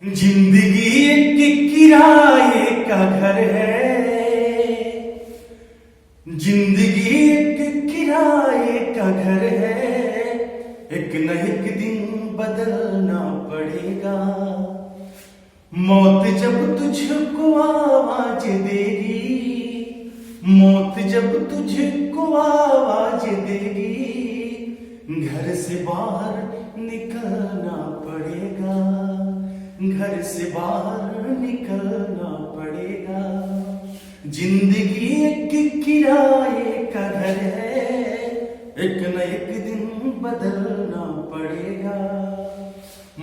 जिंदगी एक किराए का घर है। जिंदगी एक किराए का घर है। एक न एक दिन बदलना पड़ेगा। मौत जब तुझको आवाज देगी, मौत जब तुझको आवाज देगी, घर से बाहर निकलना पड़ेगा। घर से बाहर निकलना पड़ेगा। जिंदगी एक किराए का घर है। एक न एक दिन बदलना पड़ेगा।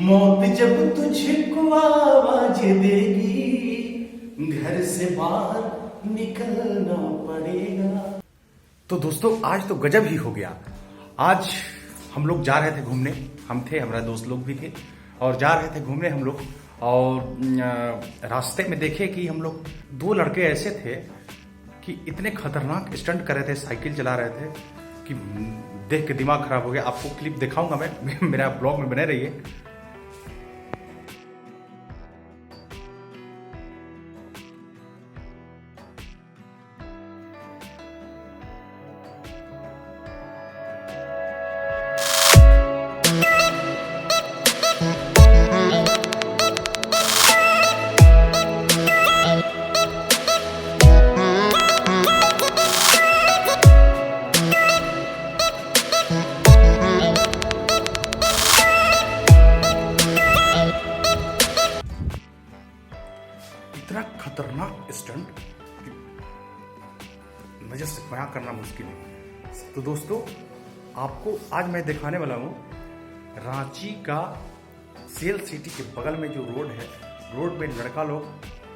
मौत जब तुझको आवाज देगी, घर से बाहर निकलना पड़ेगा। तो दोस्तों आज तो गजब ही हो गया। आज हम लोग जा रहे थे घूमने, हम थे, हमारा दोस्त लोग भी थे और जा रहे थे घूमने हम लोग। और रास्ते में देखे कि हम लोग दो लड़के ऐसे थे कि इतने खतरनाक स्टंट कर रहे थे, साइकिल चला रहे थे कि देख के दिमाग खराब हो गया। आपको क्लिप दिखाऊंगा मैं, मेरा ब्लॉग में बने रहिए। इतना खतरनाक स्टंट नजर से बयां करना मुश्किल है। तो दोस्तों आपको आज मैं दिखाने वाला हूँ रांची का सेल सिटी के बगल में जो रोड है, रोड में लड़का लोग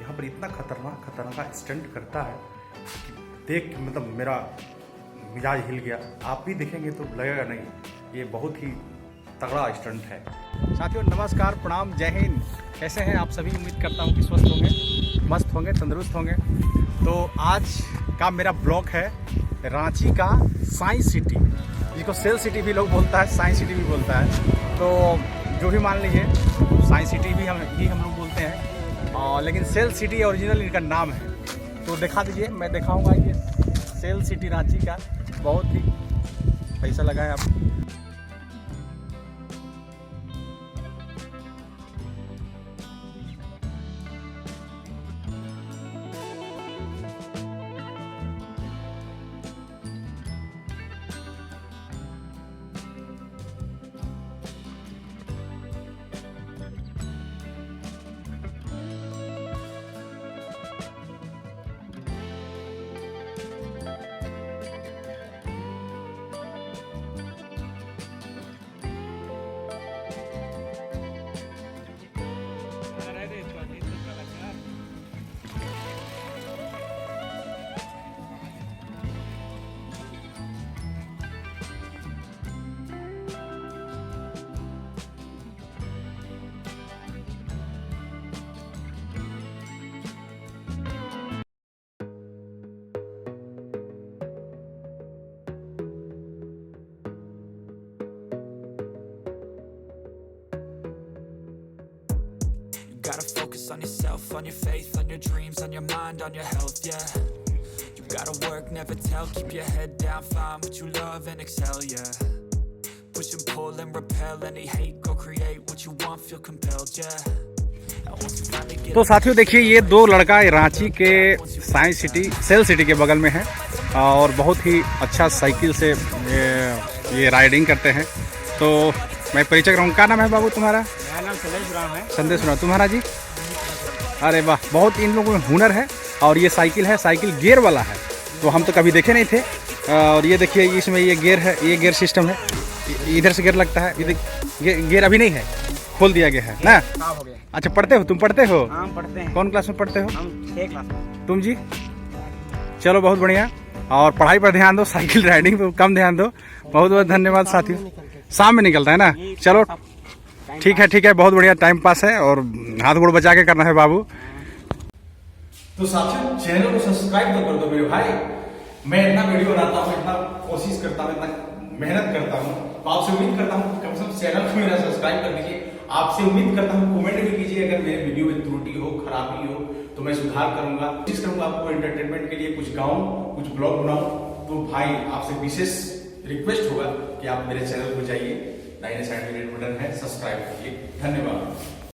यहाँ पर इतना खतरनाक स्टंट करता है कि देख के मतलब मेरा मिजाज हिल गया। आप भी देखेंगे तो लगेगा नहीं, ये बहुत ही तगड़ा स्टंट है। साथियों नमस्कार, प्रणाम, जय हिंद। कैसे हैं आप सभी? उम्मीद करता हूँ कि स्वस्थ होंगे, मस्त होंगे, तंदुरुस्त होंगे। तो आज का मेरा ब्लॉग है रांची का साइंस सिटी, जिसको सेल सिटी भी लोग बोलता है, साइंस सिटी भी बोलता है। तो जो भी मान लीजिए, साइंस सिटी भी हम लोग बोलते हैं, लेकिन सेल सिटी ओरिजिनल इनका नाम है। तो दिखा दीजिए, मैं दिखाऊंगा ये सेल सिटी रांची का। बहुत ही पैसा लगा है आप। Gotta focus on yourself, on your faith, on your dreams, on your mind, on your health, yeah. You gotta work, never tell, keep your head down, find what you love and excel, yeah. Push and pull and repel any hate, go create what you want, feel compelled, yeah. तो साथियों देखिए, ये दो लड़का रांची के science city, cell city के बगल में है और बहुत ही अच्छा साइकिल से ये राइडिंग करते हैं। तो मैं परिचय कराऊँ। क्या नाम है बाबू तुम्हारा? मेरा नाम संदेश राम है। संदेश राम। तुम्हारा जी? अरे वाह, बहुत इन लोगों में हुनर है। और ये साइकिल है, साइकिल गियर वाला है, तो हम तो कभी देखे नहीं थे। और ये देखिए, इसमें ये गियर है, ये गियर सिस्टम है, इधर से गियर लगता है। ये गियर अभी नहीं है, खोल दिया गया है ना। हो गया। अच्छा, पढ़ते हो? तुम पढ़ते हो? हम पढ़ते हैं। कौन क्लास में पढ़ते हो? हम 6 क्लास में। तुम जी? चलो बहुत बढ़िया। और पढ़ाई पर ध्यान दो, साइकिल राइडिंग पर कम ध्यान दो। बहुत बहुत धन्यवाद साथियों। शाम में निकलता है ना? चलो ठीक है, बहुत बढ़िया टाइम पास है और हाथ गोड़ बचा के करना है बाबू। तो साथियों चैनल को सब्सक्राइब तो कर दो मेरे भाई। मैं इतना वीडियो बनाता हूँ, इतना कोशिश करता हूँ, इतना मेहनत करता हूँ, तो आपसे उम्मीद करता हूँ कम से कम चैनल को मेरा सब्सक्राइब कर दीजिए। आपसे उम्मीद करता हूँ कमेंट भी कीजिए, अगर मेरे वीडियो में त्रुटि हो, खराबी हो तो मैं सुधार करूंगा, कोशिश करूंगा आपको एंटरटेनमेंट के लिए कुछ गाऊं, कुछ ब्लॉग बनाऊं। तो भाई आपसे विशेष रिक्वेस्ट होगा कि आप मेरे चैनल को जाइए, दाहिने साइड में रेड बटन है, सब्सक्राइब करिए। धन्यवाद।